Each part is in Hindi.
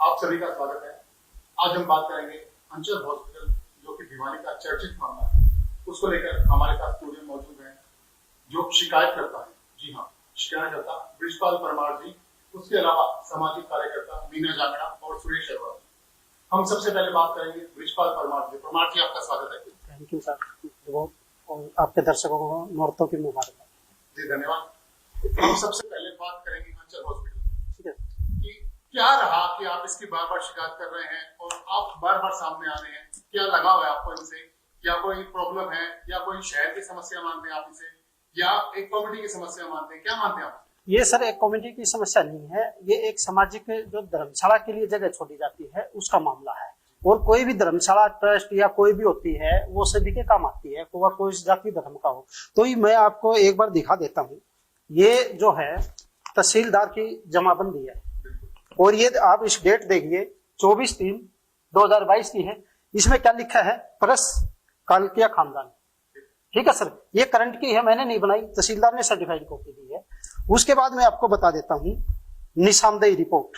आप सभी का स्वागत है। आज हम बात करेंगे अंचल हॉस्पिटल, जो कि भिवानी का चर्चित मामला है, उसको लेकर हमारे साथ स्टूडियो मौजूद हैं जो शिकायत करता है। जी हाँ, शिकायत करता ब्रिजपाल परमार जी, उसके अलावा सामाजिक कार्यकर्ता मीना जांगड़ा और सुरेश अग्रवाल। हम सबसे पहले बात करेंगे ब्रिजपाल परमार जी। परमार जी, आपका स्वागत है। थैंक यू सर, और आपके दर्शकों को नौरतों की मुबारकबाद। जी धन्यवाद। हम सबसे पहले बात करेंगे अंचल हॉस्पिटल, ठीक है कि क्या रहा कि आप इसकी बार बार शिकायत कर रहे हैं और आप बार बार सामने आ रहे हैं। क्या लगाव है आपको इनसे? या कोई प्रॉब्लम है, या कोई शहर की समस्या मानते हैं आप इसे, या एक कम्युनिटी की समस्या मानते हैं? क्या मानते हैं आप? ये सर एक कम्युनिटी की समस्या नहीं है, ये एक सामाजिक जो धर्मशाला के लिए जगह छोड़ी जाती है उसका मामला है। और कोई भी धर्मशाला ट्रस्ट या कोई भी होती है वो सभी के काम आती है, कोई जाति धर्म का हो। तो ये मैं आपको एक बार दिखा देता हूँ। ये जो है तहसीलदार की जमाबंदी है, और ये आप इस डेट देखिए 24/3/2022 की है। इसमें क्या लिखा है? परस कालकिया खानदान। ठीक है सर, ये करंट की है, मैंने नहीं बनाई, तहसीलदार ने सर्टिफाइड कॉपी दी है। उसके बाद मैं आपको बता देता हूं निशानदेही रिपोर्ट।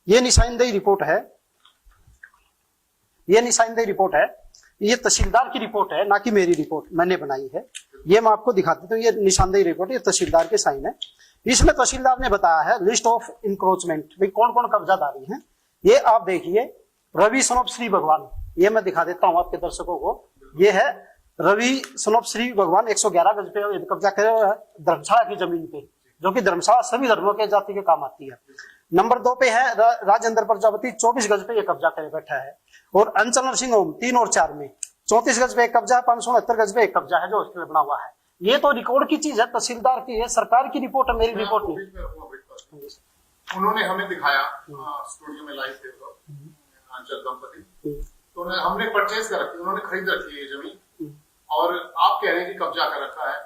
ये निशानदेही रिपोर्ट है, ये निशानदेही रिपोर्ट है, ये तहसीलदार की रिपोर्ट है, ना कि मेरी रिपोर्ट मैंने बनाई है। ये मैं आपको दिखा देता हूँ, ये निशानदेही रिपोर्ट, ये तहसीलदार के साइन है। इसमें तहसीलदार ने बताया है लिस्ट ऑफ इंक्रोचमेंट, भाई कौन कौन कब्जादारी हैं। ये आप देखिए, रवि सन ऑफ श्री भगवान, ये मैं दिखा देता हूं आपके दर्शकों को। ये है रवि सन ऑफ श्री भगवान, 111 गज पे कब्जा करे हुए है धर्मशाला की जमीन पे, जो कि धर्मशाला सभी धर्मों के जाति के काम आती है। नंबर 2 पे है राजेंद्र प्रजापति, 24 गज पे ये कब्जा करे बैठा है। और अंचल नर्सिंग होम 3 और 4 में 34 गज पे एक कब्जा है, 569 गज पे एक कब्जा है जो हॉस्पिटल बना हुआ है। ये तो रिकॉर्ड की चीज है, तहसीलदार की है, सरकार की रिपोर्ट है, मेरी रिपोर्ट नहीं। उन्होंने हमें दिखाया स्टूडियो में लाइव थे अंचल दंपति, तो हमने परचेज कर रखी, उन्होंने खरीद रखी है ये जमीन, और आप कह रहे हैं कि कब्जा कर रखा है।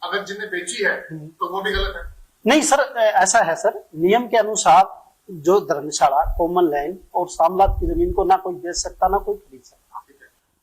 अगर जिनने बेची है तो वो भी गलत है? नहीं सर, ऐसा है सर, नियम के अनुसार जो धर्मशाला कॉमन लैंड और सामलात की जमीन को ना कोई बेच सकता ना कोई खरीद सकता।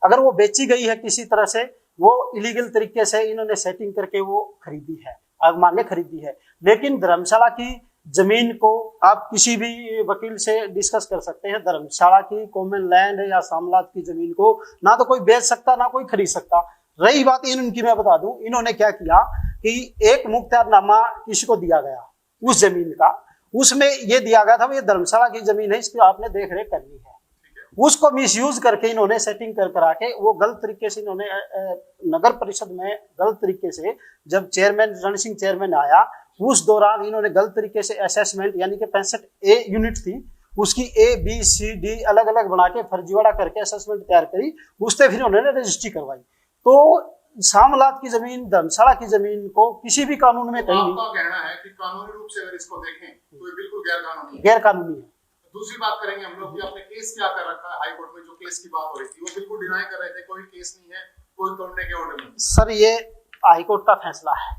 अगर वो बेची गई है किसी तरह से, वो इलीगल तरीके से इन्होंने सेटिंग करके वो खरीदी है, अब मान ले खरीदी है। लेकिन धर्मशाला की जमीन को आप किसी भी वकील से डिस्कस कर सकते हैं। धर्मशाला की कॉमन लैंड या सामलात की जमीन को ना तो कोई बेच सकता ना कोई खरीद सकता। रही बात इनकी, मैं बता दूं इन्होंने क्या किया कि एक मुख्तियारनामा किसी को दिया गया उस जमीन का, उसमें ये दिया गया था ये धर्मशाला की जमीन है, इसकी आपने देख रेख करनी है। उसको मिसयूज करके इन्होंने सेटिंग करा के वो गलत तरीके से इन्होंने नगर परिषद में गलत तरीके से, जब चेयरमैन रण सिंह चेयरमैन आया उस दौरान इन्होंने गलत तरीके से असेसमेंट, यानी कि 65A यूनिट थी उसकी A B C D अलग अलग बना के फर्जीवाड़ा करके असेसमेंट तैयार करी, उससे फिर उन्होंने रजिस्ट्री करवाई। तो सामलात की जमीन, धर्मशाला की जमीन को किसी भी कानून में कहीं नहीं। आपका कहना है कि कानूनी रूप से अगर इसको देखें तो ये बिल्कुल गैर कानूनी है। दूसरी बात करेंगे हम लोग कि आपने केस क्या कर रखा है हाई कोर्ट में, जो केस की बात हो रही थी वो बिल्कुल डिनाई कर रहे थे, कोई केस नहीं है, कोई तोड़ने के ऑर्डर नहीं। सर, ये हाई कोर्ट का फैसला है,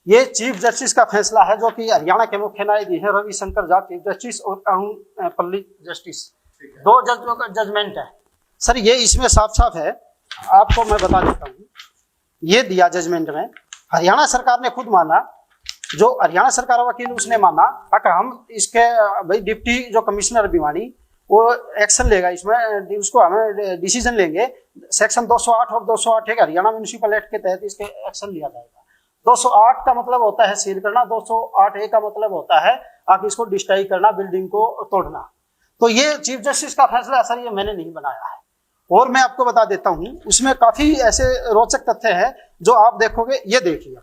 ये चीफ जस्टिस का फैसला है, जो कि हरियाणा के मुख्य न्यायाधीश है रविशंकर झा चीफ जस्टिस और अरुण पल्ली जस्टिस, 2 जजों का जजमेंट है। सर, ये इसमें साफ साफ है, आपको मैं बता देता हूँ। ये दिया जजमेंट में, हरियाणा सरकार ने खुद माना, जो हरियाणा सरकार वकील उसने माना, अगर हम इसके भाई डिप्टी जो कमिश्नर भिवानी वो एक्शन लेगा इसमें, उसको हमें डिसीजन लेंगे। सेक्शन 208 और 208 एक हरियाणा म्युनिसिपल एक्ट के तहत इसके एक्शन लिया जाएगा। 208 का मतलब होता है सील करना, 208A का मतलब होता है आप इसको डिस्ट्रॉय करना, बिल्डिंग को तोड़ना। तो ये चीफ जस्टिस का फैसला है सर, ये मैंने नहीं बनाया है। और मैं आपको बता देता हूं, उसमें काफी ऐसे रोचक तथ्य हैं जो आप देखोगे। ये देखिए,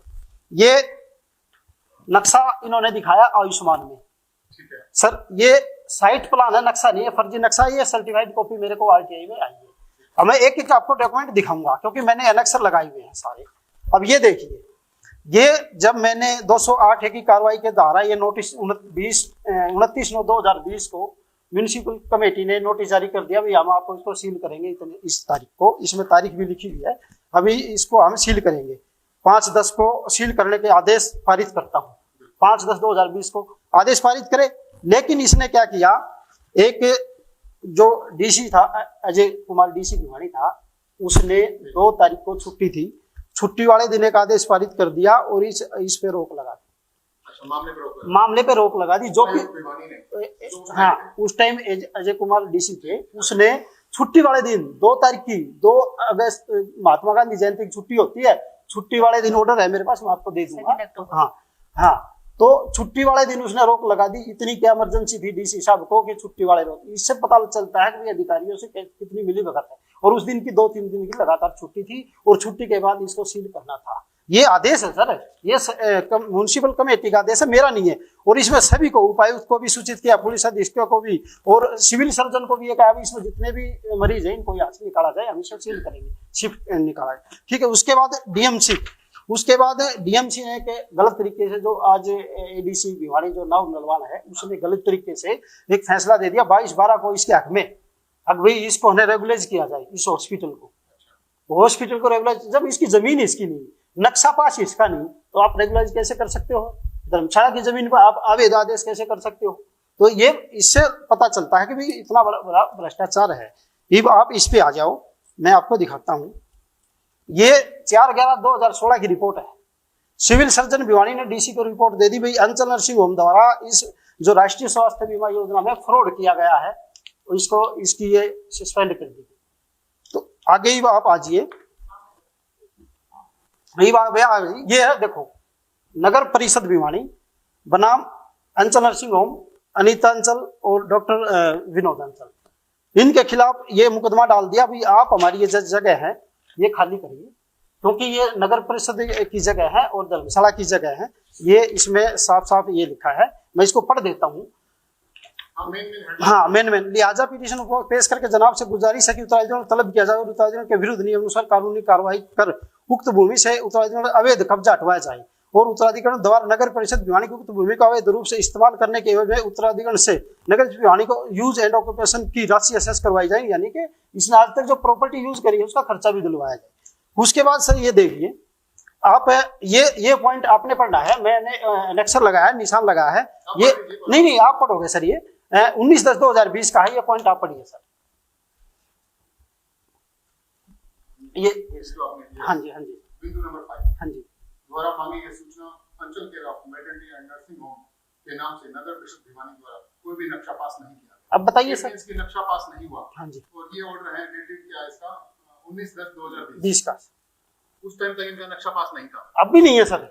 ये नक्शा इन्होंने दिखाया आयुष्मान में। ठीक है सर, ये साइट प्लान है, नक्शा नहीं है, फर्जी नक्शा। ये सर्टिफाइड कॉपी मेरे को RTI में आई है। अब मैं एक एक आपको डॉक्यूमेंट दिखाऊंगा क्योंकि मैंने एनेक्सर लगाए हुए हैं सारे। अब ये देखिए, ये जब मैंने 208A की कार्रवाई के द्वारा ये नोटिस 29/9/2020 को म्यूनिसिपल कमेटी ने नोटिस जारी कर दिया, भाई हम आपको इसको सील करेंगे इतने इस तारीख को, इसमें तारीख भी लिखी हुई है, अभी इसको हम सील करेंगे। 5/10 को सील करने के आदेश पारित करता हूँ। 5/10/2020 को आदेश पारित करे। लेकिन इसने क्या किया, एक जो DC था अजय कुमार DC भिवानी था, उसने 2 तारीख को छुट्टी थी, छुट्टी वाले दिन एक आदेश पारित कर दिया और इस पे रोक लगा दी। अच्छा, मामले पर रोक लगा। मामले पे रोक लगा दी, जो कि भिवानी ने हाँ उस टाइम अजय कुमार डीसी थे, उसने छुट्टी वाले दिन 2 तारीख की 2 अगस्त महात्मा गांधी जयंती की छुट्टी होती है, छुट्टी वाले दिन ऑर्डर है मेरे पास, मैं आपको दे दूंगा। हाँ हाँ, तो छुट्टी वाले दिन उसने रोक लगा दी। इतनी क्या इमरजेंसी थी डीसी साहब को कि छुट्टी वाले रोक, इससे पता चलता है कि अधिकारियों से कितनी मिली भगत है। और उस दिन की 2-3 दिन की लगातार छुट्टी थी, और छुट्टी के बाद इसको सील करना था। ये आदेश है सर, ये म्युनिसिपल कमेटी का आदेश है, मेरा नहीं है। और इसमें सभी को, उपायुक्त को भी सूचित किया, पुलिस अधीक्षक को भी, और सिविल सर्जन को भी ये कहा इसमें जितने भी मरीज हैं इनको यहाँ से निकाला जाए, हम इसे सील करेंगे, शिफ्ट निकाला जाए। ठीक है। उसके बाद डीएमसी ने के गलत तरीके से, जो आज एडीसी भिवानी जो नव नलवान है, उसने गलत तरीके से एक फैसला दे दिया 22/12 को इसके हक में। अब भाई इसको हमें रेगुलाइज किया जाए, इस हॉस्पिटल को रेगुलाइज, जब इसकी जमीन इसकी नहीं, नक्शा पास इसका नहीं, तो आप रेगुलाइज कैसे कर सकते हो? धर्मशाला की जमीन पर आप अवैध आदेश कैसे कर सकते हो? तो ये इससे पता चलता है कि भाई इतना बड़ा भ्रष्टाचार है। अब आप इस पे आ जाओ, मैं आपको दिखाता हूं। ये 4/11/2016 की रिपोर्ट है। सिविल सर्जन भिवानी ने डीसी को रिपोर्ट दे दी, भाई अंचल नर्सिंग होम द्वारा इस जो राष्ट्रीय स्वास्थ्य बीमा योजना में फ्रॉड किया गया है, इसको इसकी ये सस्पेंड कर दी। तो आगे ही आप आ जाइए, ये है देखो, नगर परिषद भिवानी बनाम अंचल नर्सिंग होम, अनीता अंचल और डॉक्टर विनोद अंचल, इनके खिलाफ ये मुकदमा डाल दिया, भाई आप हमारी ये जगह है ये खाली करिए, क्योंकि ये नगर परिषद की जगह है और धर्मशाला की जगह है। ये इसमें साफ साफ ये लिखा है, मैं इसको पढ़ देता हूँ। हाँ, मेन लिहाजा पिटीशन को पेश करके जनाब से गुजारिश है कि उत्तराधिकारी तलब किया जाए और उत्तराधिकारी के विरुद्ध नियमानुसार कानूनी कार्रवाई कर उक्त भूमि से उत्तराधिकारी अवैध कब्जा हटवाया जाए, और उत्तराधिकारी द्वारा नगर परिषद भिवानी की उक्त भूमि का अवैध रूप से इस्तेमाल करने के एवज में उत्तराधिकारी से नगर भिवानी को यूज एंड ऑक्यूपेशन की राशि असेस करवाई जाए, यानी कि इसने आज तक जो प्रॉपर्टी यूज करी है उसका खर्चा भी दिलवाया जाए। उसके बाद सर ये देखिए आप, ये पॉइंट आपने पढ़ना है, मैंने अनेक्सर लगाया है, निशान लगाया है, ये नहीं आप पढ़ोगे सर, ये 19/10/2020 का है, ये पॉइंट आप पढ़िए सर। ये हाँ जी बिंदु नंबर 5 हाँ जी, द्वारा मांगी गई सूचना अंचल के मैटरनिटी एंड नर्सिंग होम के नाम से नगर परिषद भिवानी द्वारा कोई भी नक्शा पास नहीं किया। अब बताइए सर, इसकी नक्शा पास नहीं हुआ। हाँ जी, और ये ऑर्डर है डेटेड क्या है इसका 19/10/2020 का। उस टाइम तक इनका नक्शा पास नहीं था, अब भी नहीं है सर,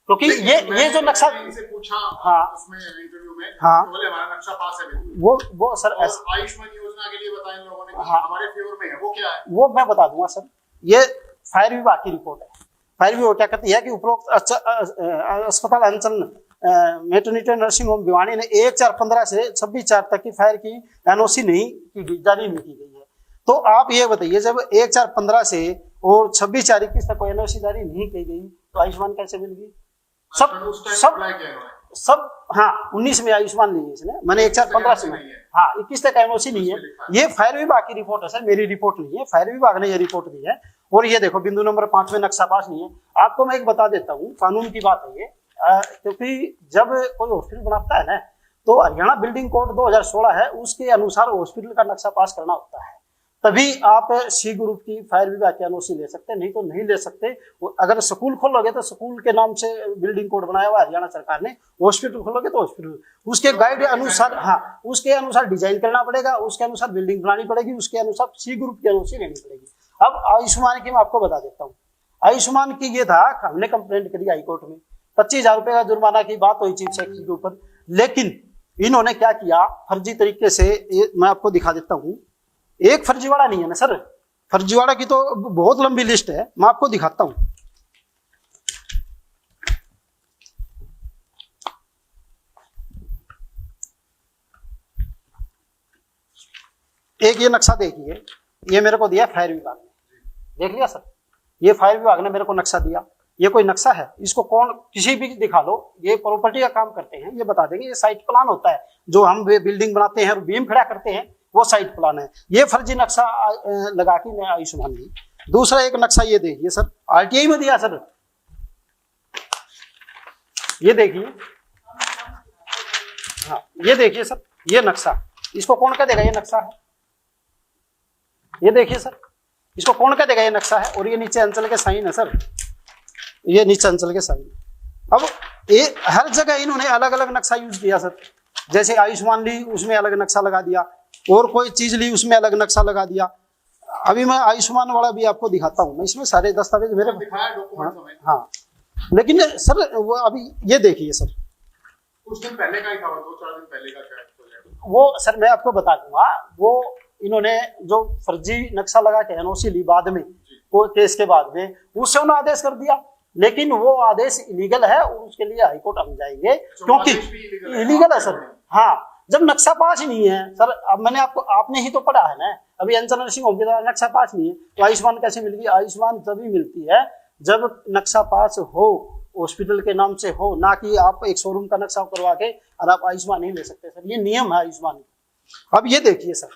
क्योंकि ये जो नक्शा इनसे पूछा हाँ उसमें इंटरव्यू में, हाँ तो बोले हमारा नक्शा पास है बिल्कुल। वो सर आयुष्मान योजना के लिए बताया इन लोगों ने कि हाँ, हमारे फेवर में है, वो क्या है वो मैं बता दूंगा सर। ये फायर विभाग की रिपोर्ट है। फायर विभाग क्या कहती है कि उपरोक्त अस्पताल अंचल मैटरनिटी नर्सिंग होम भिवानी ने 1/4/15 से 26/4 तक की फायर की एनओसी जारी नहीं की गई है। तो आप ये बताइए, जब 1/4/15 से और 26/4/21 तक कोई एनओसी जारी नहीं की गई तो आयुष्मान कैसे मिल गई? सब हाँ 19 में आयुष्मान ली इसने, मैंने 1/4/15 से हाँ 21 तक एनओसी नहीं है। ये फायर विभाग की रिपोर्ट है सर, मेरी रिपोर्ट नहीं है, फायर विभाग ने ये रिपोर्ट दी है। और ये देखो बिंदु नंबर 5 में नक्शा पास नहीं है। आपको मैं एक बता देता हूँ, कानून की बात है ये, क्योंकि जब कोई हॉस्पिटल बनाता है ना, तो हरियाणा बिल्डिंग कोड 2016 है, उसके अनुसार हॉस्पिटल का नक्शा पास करना होता है, तभी आप सी ग्रुप की फायर विभाग की एनओसी ले सकते हैं, नहीं तो नहीं ले सकते। अगर स्कूल खोलोगे तो स्कूल के नाम से बिल्डिंग कोड बनाया हुआ हरियाणा सरकार ने, हॉस्पिटल खोलोगे तो हॉस्पिटल, उसके गाइड अनुसार हाँ उसके अनुसार डिजाइन करना पड़ेगा, उसके अनुसार बिल्डिंग बनानी पड़ेगी, उसके अनुसार सी ग्रुप की एनओसी लेनी पड़ेगी। अब आयुष्मान की मैं आपको बता देता हूँ। आयुष्मान की ये था, हमने कंप्लेंट करी हाईकोर्ट में, 25,000 रुपए का जुर्माना की बात हुई चीफ सेक्रेटरी के ऊपर, लेकिन इन्होंने क्या किया फर्जी तरीके से, मैं आपको दिखा देता हूँ। एक फर्जीवाड़ा नहीं है ना सर, फर्जीवाड़ा की तो बहुत लंबी लिस्ट है, मैं आपको दिखाता हूं। एक ये नक्शा देखिए, ये मेरे को दिया फायर विभाग ने, देख लिया सर, ये फायर विभाग ने मेरे को नक्शा दिया। ये कोई नक्शा है, इसको कौन किसी भी दिखा लो, ये प्रॉपर्टी का काम करते हैं, ये बता देंगे। ये साइट प्लान होता है, जो हम बिल्डिंग बनाते हैं और बीम खड़ा करते हैं, वो साइट प्लान है। ये फर्जी नक्शा लगा के मैं आयुष्मान दी। दूसरा एक नक्शा ये देखिए सर, आरटीआई में दिया सर, ये देखिए, हाँ ये देखिए सर, ये नक्शा, इसको कौन कह देगा ये नक्शा है? ये देखिए सर, इसको कौन कह देगा ये नक्शा है? और ये नीचे अंचल के साइन है सर, ये नीचे अंचल के साइन। अब ये हर जगह इन्होंने अलग अलग नक्शा यूज किया सर। जैसे आयुष्मान ली उसमें अलग नक्शा लगा दिया, और कोई चीज ली उसमें अलग नक्शा लगा दिया। अभी मैं आयुष्मान वाला भी आपको दिखाता हूँ, मैं इसमें सारे दस्तावेज मेरे हाँ, लेकिन सर वो अभी ये देखिए सर, कुछ दिन पहले का ही था, 2-4 दिन पहले का शायद वो सर मैं आपको बता दूंगा। वो इन्होंने जो फर्जी नक्शा लगा के एनओसी ली बाद में, वो केस के बाद में, उससे उन्होंने आदेश कर दिया, लेकिन वो आदेश इलीगल है और उसके लिए हाईकोर्ट हम जाएंगे क्योंकि इलीगल है सर। हाँ, जब नक्शा पास ही नहीं है सर, अब मैंने आपने ही तो पढ़ा है ना, अभी अंचल नर्सिंग होम के द्वारा नक्शा पास नहीं है तो आयुष्मान कैसे मिलेगी? आयुष्मान तभी मिलती है जब नक्शा पास हो, हॉस्पिटल के नाम से हो, ना कि आप एक शोरूम का नक्शा करवा के और आप आयुष्मान नहीं ले सकते सर, ये नियम है आयुष्मान। अब ये देखिए सर,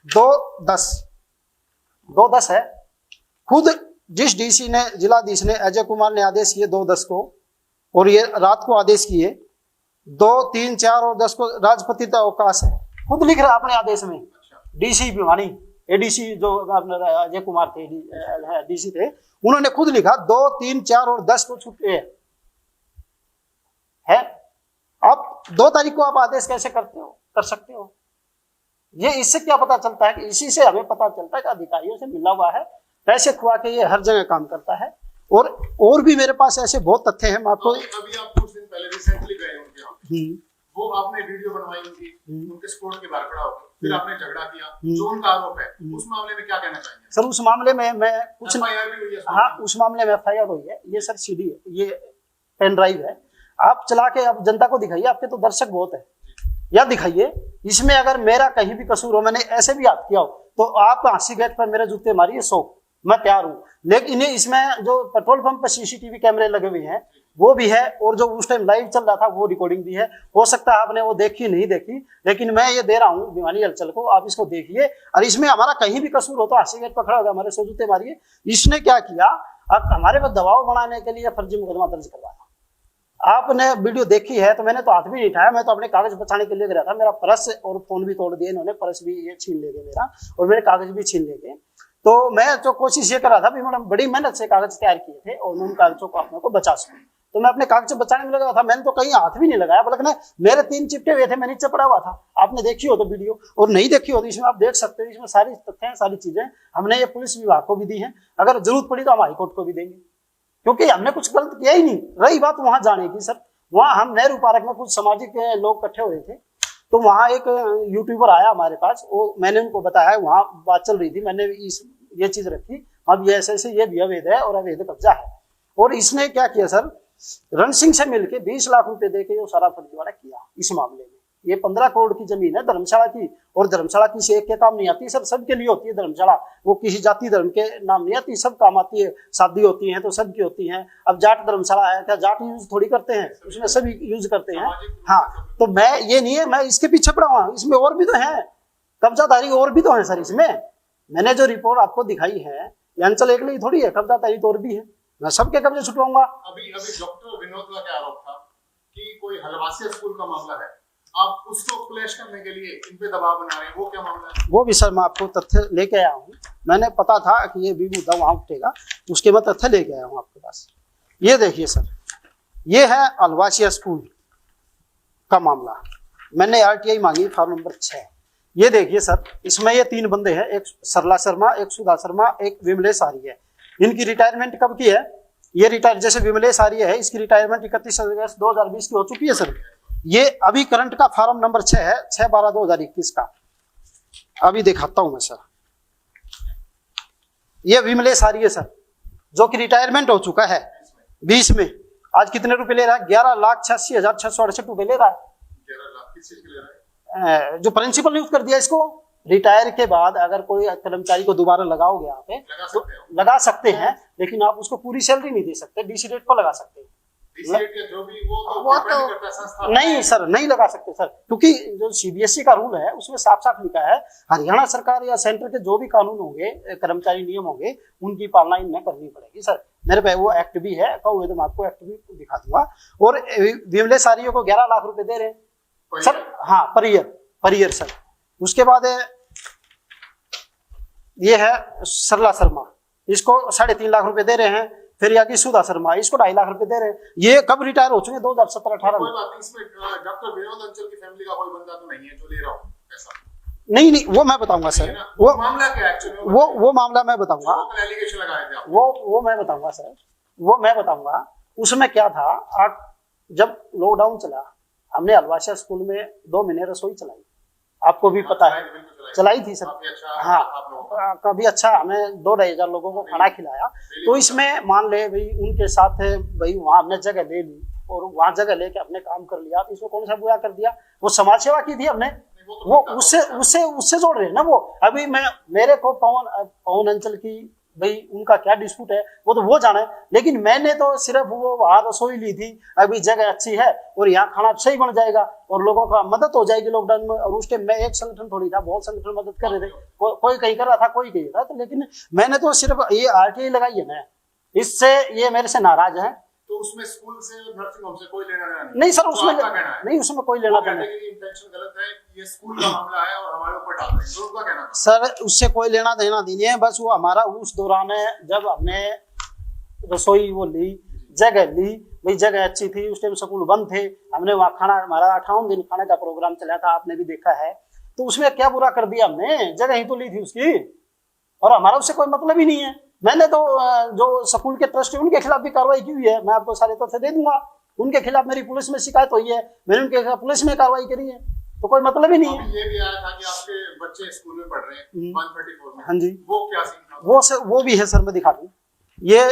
2/10 है, खुद जिस डीसी ने, जिलाधीश ने, अजय कुमार ने आदेश किए 2/10 को, और ये रात को आदेश किए 2, 3, 4 और 10 को राजपत्रित अवकाश है, खुद लिख रहा है अपने आदेश में। डीसी भिवानी, एडीसी जो अजय कुमार थे, डीसी थे, उन्होंने खुद लिखा 2, 3, 4 और 10 को छुट्टी है। अब 2 तारीख को आप आदेश कैसे कर सकते हो? ये इससे क्या पता चलता है कि इसी से हमें पता चलता है कि अधिकारियों से मिला हुआ है, पैसे खुआ के ये हर जगह काम करता है। और भी मेरे पास ऐसे बहुत तथ्य हैं। मैं आपको अभी आप कुछ दिन पहले रिसेंटली गए उनके यहाँ, वो आपने वीडियो बनवाई उनके स्पोर्ट के बाहर खड़ा होकर, फिर आपने झगड़ा किया, जो उनका आरोप है, उस मामले में क्या कहना चाहेंगे? सर उस मामले में मैं कुछ, FIR भी हुई है? हाँ, उस मामले में FIR हुई है। ये सर CD है, ये पेन ड्राइव है, आप चला के आप जनता को दिखाइए, आपके तो दर्शक बहुत है, या दिखाइए। इसमें अगर मेरा कहीं भी कसूर हो, मैंने ऐसे भी हाथ किया हो, तो आप हांसी गेट पर मेरे जूते मारिए 100, मैं तैयार हूँ। लेकिन इसमें जो पेट्रोल पंप पर CCTV कैमरे लगे हुए हैं वो भी है, और जो उस टाइम लाइव चल रहा था वो रिकॉर्डिंग भी है। हो सकता है आपने वो देखी नहीं देखी, लेकिन मैं ये दे रहा हूँ भिवानी हलचल को, आप इसको देखिए। और इसमें हमारा कहीं भी कसूर हो तो हांसी गेट पर खड़ा होगा, हमारे 100 जूते मारिए। इसने क्या किया, अब हमारे पर दबाव बनाने के लिए फर्जी मुकदमा दर्ज करवाया। आपने वीडियो देखी है तो मैंने तो हाथ भी नहीं उठाया, मैं तो अपने कागज बचाने के लिए गया था। मेरा पर्स और फोन भी तोड़ दिए इन्होंने, पर्स भी ये छीन ले गए मेरा, और मेरे कागज भी छीन ले गए। तो मैं तो कोशिश ये कर रहा था भी मैडम बड़ी मेहनत से कागज तैयार किए थे और उन कागजों को अपने को बचा सकूं, तो मैं अपने कागज बचाने में लगा था। मैंने तो कहीं हाथ भी नहीं लगाया, बल्कि मेरे 3 चिपटे हुए थे, मैं नीचे पड़ा हुआ था। आपने देखी हो तो वीडियो, और नहीं देखी हो तो इसमें आप देख सकते हो, इसमें सारी तथ्य हैं, सारी चीजें हमने ये पुलिस विभाग को भी दी है। अगर जरूरत पड़ी तो हम हाईकोर्ट को भी देंगे, क्योंकि हमने कुछ गलत किया ही नहीं। रही बात वहां जाने की सर, वहां हम नेहरू पार्क में कुछ सामाजिक लोग इकट्ठे हुए थे, तो वहां एक यूट्यूबर आया हमारे पास, वो मैंने उनको बताया, वहां बात चल रही थी, मैंने ये चीज रखी, अब ये ऐसे ये भी अवैध है और अवैध कब्जा है। और इसने क्या किया सर, रण सिंह से मिलके 20 लाख रुपए देके वो सारा फर्जीवाड़ा किया इस मामले में। ये 15 करोड़ की जमीन है धर्मशाला की, और धर्मशाला किसी एक के काम नहीं आती सर, सबके लिए होती है धर्मशाला। वो किसी जाति धर्म के नाम नहीं आती, सब काम आती है। शादी होती है तो सबकी होती है। अब जाट धर्मशाला है, क्या जाट यूज थोड़ी करते हैं, उसमें सभी यूज करते हैं। हाँ, तो मैं ये नहीं है मैं इसके पीछे पड़ा हुआ, इसमें और भी तो है कब्जाधारी, और भी तो है सर इसमें। मैंने जो रिपोर्ट आपको दिखाई है, ये अंचल एक नहीं थोड़ी है, कब्जाधारी तो और भी है, मैं सबके कब्जे छुटवाऊंगा। अभी डॉक्टर विनोद का क्या आरोप था कि कोई हलवासिया स्कूल का मामला है, आप उसको क्लैश करने के लिए इन पे दबाव बना रहे हैं, वो क्या मामला है? वो भी सर मैं आपको तथ्य लेके आया हूँ, मैंने पता था कि ये भी मुद्दा वहां उठेगा, उसके मैं तथ्य लेके आया हूँ आपके पास। ये देखिए सर, ये है हलवासिया स्कूल का मामला, मैंने RTI मांगी फॉर्म नंबर 6। ये देखिए सर, इसमें ये 3 बंदे हैं, एक सरला शर्मा, एक सुधा शर्मा, एक विमलेश आर्य है। इनकी रिटायरमेंट कब की है? ये रिटायर, जैसे विमलेश आर्य है, इसकी रिटायरमेंट 31 अगस्त 2020 की हो चुकी है सर। ये अभी करंट का फॉर्म नंबर 6 है, 6/12/2021 का। अभी दिखाता हूं मैं सर, ये विमलेश आर्य सर, जो कि रिटायरमेंट हो चुका है 20 में। आज कितने रुपए ले रहा है? 11,86,668 रुपए ले रहा है। 11 लाख किस चीज के ले रहा है? जो प्रिंसिपल नियुक्त कर दिया इसको, रिटायर के बाद अगर कोई कर्मचारी को दोबारा लगाओगे आप तो लगा सकते हैं, लेकिन आप उसको पूरी सैलरी नहीं दे सकते, DC रेट पर लगा सकते हैं। जो भी वो तो नहीं सर, नहीं लगा सकते सर, क्योंकि जो CBSE का रूल है उसमें साफ साफ लिखा है, हरियाणा सरकार या सेंटर के जो भी कानून होंगे, कर्मचारी नियम होंगे, उनकी पालना इनमें करनी पड़ेगी सर। मेरे पे वो एक्ट भी है, कहूँ तो मैं आपको एक्ट भी दिखा दूंगा। और विमलेश आर्य को 11 लाख रुपए दे रहे हैं सर, हाँ, पर ईयर सर। उसके बाद ये है सरला शर्मा, इसको 3.5 लाख रुपए दे रहे हैं। फिर यहाँ की सुधा शर्मा, इसको 2.5 लाख रुपए दे रहे हैं। ये कब रिटायर हो चुके? 2017-18 में। कोई बात नहीं, इसमें डॉक्टर विनोद अंचल की फैमिली का कोई बंदा तो नहीं है जो ले रहा हो पैसा? नहीं, वो मैं बताऊंगा सर। वो मामला क्या है एक्चुअली? वो मामला मैं बताऊंगा। एलिगेशन लगाए थे आप? वो मैं बताऊंगा सर, वो मैं बताऊंगा। उसमें क्या था, जब लॉकडाउन चला, हमने अलवासिया स्कूल में 2 महीने रसोई चलाई, आपको भी पता है, चलाई थी सर। हाँ, काफी अच्छा, हमें 2-2.5 लोगों को खाना खिलाया। तो इसमें मान ले भाई उनके साथ भाई वहां हमने जगह ले ली और वहां जगह लेके अपने काम कर लिया, तो इसमें कौन सा बुरा कर दिया? वो समाज सेवा की थी हमने, वो उससे जोड़ रहे हैं ना वो। अभी मेरे को पवन अंचल की भाई उनका क्या डिस्प्यूट है वो तो वो जाने, लेकिन मैंने तो सिर्फ वो वहां रसोई ली थी, अभी जगह अच्छी है और यहाँ खाना सही बन जाएगा और लोगों का मदद हो जाएगी लॉकडाउन में। और उस टाइम में एक संगठन थोड़ी था, बहुत संगठन मदद कर रहे थे, कोई कहीं कर रहा था, कोई कहीं था, तो लेकिन मैंने तो सिर्फ ये RTI लगाई है ना, इससे ये मेरे से नाराज है। तो उसमें स्कूल से नर्सिंग होम से कोई लेना देना नहीं सर, उसमें नहीं, उसमें कोई लेना देना नहीं। इंटेंशन गलत है, ये स्कूल का मामला है और हमारे ऊपर डाल रहे हैं, तो उसका कहना सर उससे कोई लेना देना नहीं है। बस वो हमारा उस दौरान है जब हमने रसोई वो ली, जगह ली, भाई जगह अच्छी थी, उस टाइम स्कूल बंद थे, हमने वहाँ खाना, हमारा 58 दिन खाने का प्रोग्राम चला था, आपने भी देखा है। तो उसमें क्या बुरा कर दिया हमने? जगह ही तो ली थी उसकी, और हमारा उससे कोई मतलब ही नहीं है। मैंने तो जो स्कूल के ट्रस्टी उनके खिलाफ भी कार्रवाई की हुई है, मैं आपको सारे तथ्य दे दूंगा। उनके खिलाफ मेरी पुलिस में शिकायत हुई है, मैंने उनके खिलाफ पुलिस में कार्रवाई करी है, तो कोई मतलब ही नहीं है। ये भी आया था कि आपके बच्चे स्कूल में पढ़ रहे हैं 134 में। हाँ जी, वो क्या सीन था? वो भी है सर, मैं दिखा दूं। ये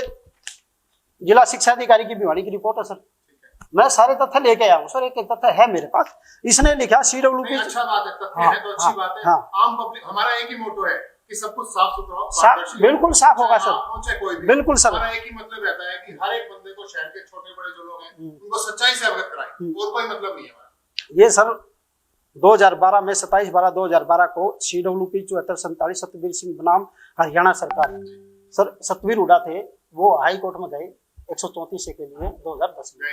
जिला शिक्षा अधिकारी की भिवानी की रिपोर्ट है सर, मैं सारे तथ्य लेके आया हूँ सर, एक तथ्य है मेरे पास। इसने लिखा CWP। अच्छा बात है, तथ्य है तो अच्छी बात है। आम पब्लिक, हमारा एक ही मोटो है कि सब कुछ साफ सुथरा, बिल्कुल साफ होगा सर, कोई भी, बिल्कुल सर। हमारा एक ही मतलब रहता है कि हर एक बंदे को, शहर के छोटे बड़े जो लोग हैं उनको सच्चाई से अवगत कराएं, और कोई मतलब नहीं है हमारा। ये सर 2012 में 27/12/2012 को CWP 7447 सतवीर सिंह बनाम हरियाणा सरकार, सर सतवीर हुड्डा थे, वो हाई कोर्ट में गए 134 के लिए 2010 में।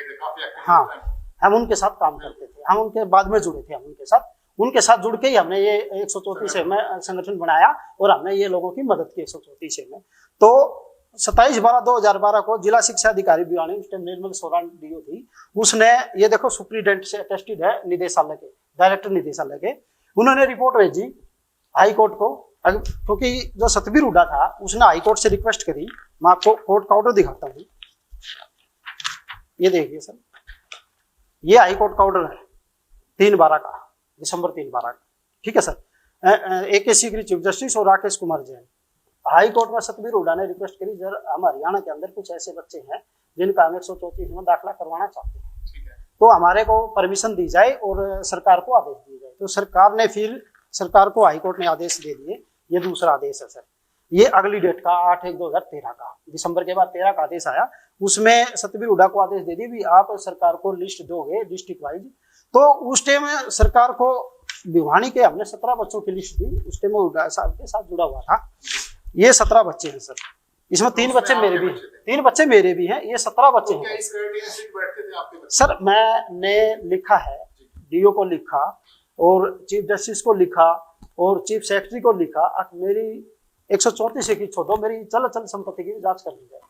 हाँ, हम उनके साथ काम करते थे, हम उनके बाद में जुड़े थे, हम उनके साथ जुड़ के ही हमने ये 134 में संगठन बनाया और हमने ये लोगों की मदद की 134 में। तो 27/12/2012 को जिला शिक्षा अधिकारी भिवानी, उस टाइम निर्मल सोरान DO थी, उसने ये देखो सुप्रीडेंट से अटेस्टेड है, निदेशालय के डायरेक्टर निदेशालय के, उन्होंने रिपोर्ट भेजी हाई कोर्ट को, क्योंकि जो सतवीर हुड्डा था उसने हाई कोर्ट से रिक्वेस्ट करी। मैं आपको कोर्ट का ऑर्डर दिखाता हूँ, ये देखिए सर, ये हाई कोर्ट का ऑर्डर है 3/12 का, दिसंबर 3/12 का, ठीक है sir. AK Sikri chief justice और राकेश कुमार जैन, हाई कोर्ट में सतवीर हुड्डा ने रिक्वेस्ट करी, सर हम हरियाणा के अंदर कुछ ऐसे बच्चे हैं जिनका हम 134 में दाखिला करवाना चाहते हैं, तो हमारे को परमिशन दी जाए और सरकार को आदेश दिए जाए। तो सरकार ने फिर, सरकार को हाई कोर्ट ने आदेश दे दिए। ये दूसरा आदेश है सर, ये अगली डेट का 8/1/2013 का, दिसंबर के बाद 13 का आदेश आया, उसमें सतवीर हुड्डा को आदेश दे दिए भी आप सरकार को लिस्ट दोगे डिस्ट्रिक्ट वाइज। तो उस टाइम सरकार को भिवानी के हमने 17 बच्चों की लिस्ट दी, उस टाइम हुड्डा साहब के साथ जुड़ा हुआ था। ये 17 बच्चे हैं सर, इसमें 3 बच्चे मेरे भी, 3 बच्चे मेरे भी हैं, ये 17 बच्चे हैं सर। मैंने लिखा है, DO को लिखा और चीफ जस्टिस को लिखा और चीफ सेक्रेटरी को लिखा, मेरी 134 की छोड़ो, मेरी चल संपत्ति की जांच कर ली जाए।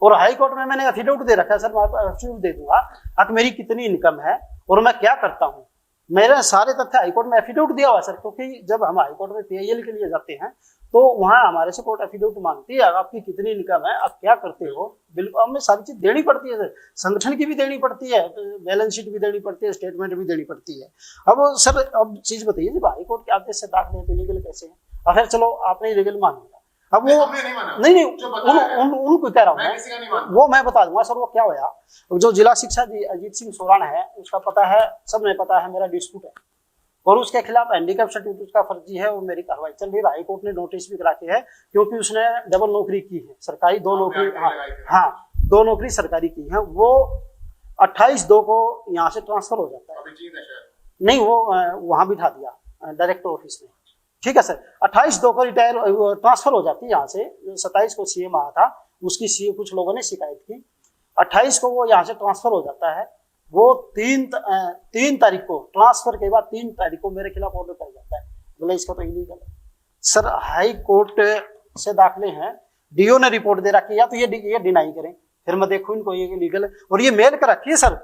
और हाई कोर्ट में मैंने एफिडेविट दे रखा है सर, मैं एफिडेविट दे दूंगा कि मेरी कितनी इनकम है और मैं क्या करता हूँ, मेरे सारे तथ्य हाई कोर्ट में एफिडेविट दिया हुआ सर। क्योंकि जब हम हाई कोर्ट में PIL के लिए जाते हैं तो वहां हमारे से कोर्ट एफिडेविट मांगती है, आपकी कितनी इनकम है, आप क्या करते हो, बिल्कुल हमें सारी चीज देनी पड़ती है सर, संगठन की भी देनी पड़ती है, बैलेंस शीट भी देनी पड़ती है, स्टेटमेंट भी देनी पड़ती है। अब सर अब चीज बताइए, जब हाई कोर्ट के आदेश से दाखिले तो इलीगल कैसे है? फिर चलो आपने इलीगल मान लिया, अब वो नहीं उनको कह रहा हूँ वो मैं बता दूंगा सर। वो क्या हुआ, जो जिला शिक्षा अजीत सिंह सोरान है, उसका पता है, सबने पता है मेरा डिस्प्यूट है और उसके खिलाफ हैंडीकैप सर्टिफिकेट का फर्जी है और मेरी कार्रवाई चल रही है। हाई कोर्ट ने नोटिस भी करा के है, क्योंकि उसने डबल नौकरी की है, सरकारी 2 नौकरी, हाँ 2 नौकरी सरकारी की है। वो 28/2 को यहाँ से ट्रांसफर हो जाता है, नहीं वो वहां बिठा दिया डायरेक्टर ऑफिस में, ठीक है सर। 28/2 को रिटायर ट्रांसफर हो जाती है यहाँ से, 27 को CM आया था, उसकी कुछ लोगों ने शिकायत की, 28 को वो यहाँ से ट्रांसफर हो जाता है। वो 3 तारीख को ट्रांसफर के बाद 3 तारीख को मेरे खिलाफ ऑर्डर कर जाता है, बोले इसका तो इलीगल है सर। हाई कोर्ट से दाखिले हैं डीओ ने रिपोर्ट दे रखी है, या तो ये डिनाई करें, फिर मैं देखूं इनको ये लीगल है। और ये मेल कर रखी है सर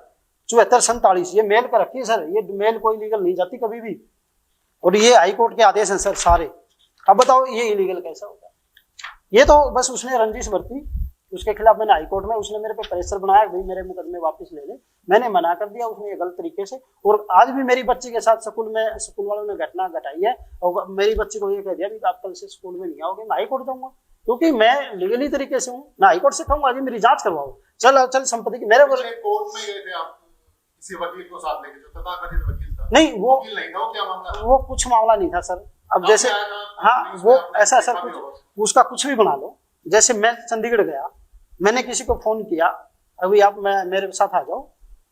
7447, ये मेल कर रखी है सर, ये मेल कोई लीगल नहीं जाती कभी भी। और ये हाई कोर्ट के आदेश हैं सर सारे। अब बताओ ये इलीगल कैसा होगा? ये तो बस उसने रंजिश बरती, उसके खिलाफ मैंने हाई कोर्ट में, उसने मेरे पे प्रेशर बनाया भाई मेरे मुकदमे वापस ले ले, मैंने मना कर दिया, उसने ये गलत तरीके से। और आज भी मेरी बच्ची के साथ स्कूल वालों ने घटना घटाई है, और मेरी बच्ची को ये कह दिया कि आप कल से स्कूल में नहीं आओगे, मैं हाई कोर्ट जाऊंगा, क्योंकि मैं लीगली तरीके से हूँ। मैं हाई कोर्ट से कहूंगा जी मेरी जांच करवाओ, चल संपत्ति की मेरे कोर्ट में गए थे आप किसी वकील को साथ लेके, जो तथाकथित वकील था? नहीं, वो नहीं था, क्या मामला? वो कुछ मामला नहीं था सर। अब जैसे हाँ वो ऐसा सर, कुछ उसका कुछ भी बना लो। जैसे मैं चंडीगढ़ गया, मैंने किसी को फोन किया अभी आप मेरे साथ आ जाओ,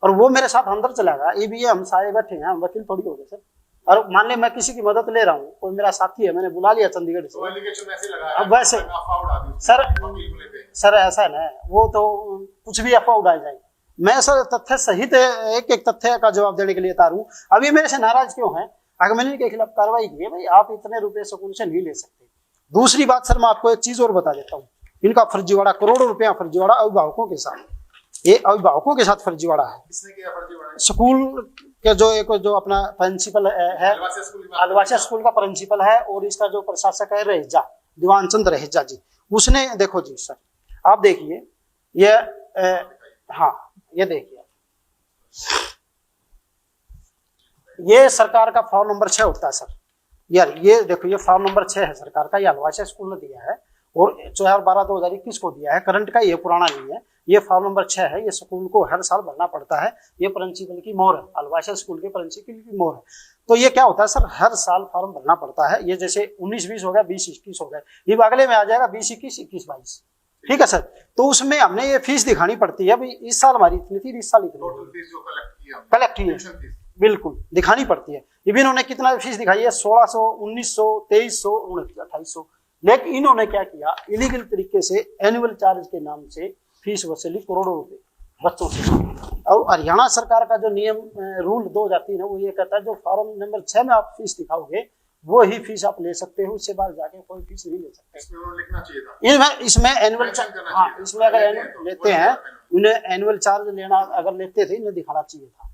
और वो मेरे साथ अंदर चला गया, ये भी हम सारे बैठे हैं, हम वकील थोड़ी हो गए सर। और मान ले मैं किसी की मदद ले रहा हूँ, कोई मेरा साथी है, मैंने बुला लिया चंडीगढ़ से, अब वैसे सर ऐसा है ना, वो तो कुछ भी अफवाह उड़ाई जाए, मैं सर तथ्य सहित एक एक तथ्य का जवाब देने के लिए तैयार हूँ। अभी मेरे से नाराज क्यों है? अगर मैंने इनके खिलाफ कार्रवाई की है, भाई आप इतने रुपए स्कूल से नहीं ले सकते। दूसरी बात सर, मैं आपको एक चीज और बता देता हूँ, इनका फर्जीवाड़ा, करोड़ों रुपया फर्जीवाड़ा अभिभावकों के साथ, ये अभिभावकों के साथ फर्जीवाड़ा है। किसने किया फर्जीवाड़ा? स्कूल के जो अपना प्रिंसिपल है, अलवासिया स्कूल का प्रिंसिपल है, और इसका जो प्रशासक है रहेजा, दीवान चंद रहेजा जी, उसने देखो जी सर, आप देखिए ये हाँ ये देखिए, ये सरकार का फॉर्म नंबर 6 होता है सर यार, ये देखो ये फॉर्म नंबर 6 है सरकार का, ये अलवासिया स्कूल ने दिया है, और 4/12/2021 को दिया है, करंट का, ये पुराना नहीं है। ये फॉर्म नंबर 6 है, ये स्कूल को हर साल भरना पड़ता है, ये प्रिंसिपल की मोहर है, अलवासिया स्कूल के प्रिंसिपल की मोहर है। तो ये क्या होता है सर, हर साल फॉर्म भरना पड़ता है। ये जैसे 19-20 हो गया, 20-21 हो गया, ये अगले में आ जाएगा 20-21, 21-22, ठीक है सर। तो उसमें हमने ये फीस दिखानी पड़ती है, भाई इस साल हमारी इतनी थी, इस साल इतनी कलेक्ट की है, बिल्कुल दिखानी पड़ती है। इवन इन्होंने कितना फीस दिखाई है, 1600, 1900, 2300, 2800। लेकिन इन्होंने क्या किया, इलीगल तरीके से एनुअल चार्ज के नाम से फीस वसूली करोड़ों रुपए बच्चों से। और हरियाणा सरकार का जो नियम रूल 2003 है, वो ये कहता है जो फॉर्म नंबर 6 में आप फीस दिखाओगे वो ही फीस आप ले सकते हो, उससे बाहर जाके कोई फीस नहीं ले सकते। इसमें लिखना चाहिए था, इसमें एनुअल हाँ, इसमें अगर लेते हैं, उन्हें एनुअल चार्ज लेना अगर लेते थे, इन्हें दिखाना चाहिए था।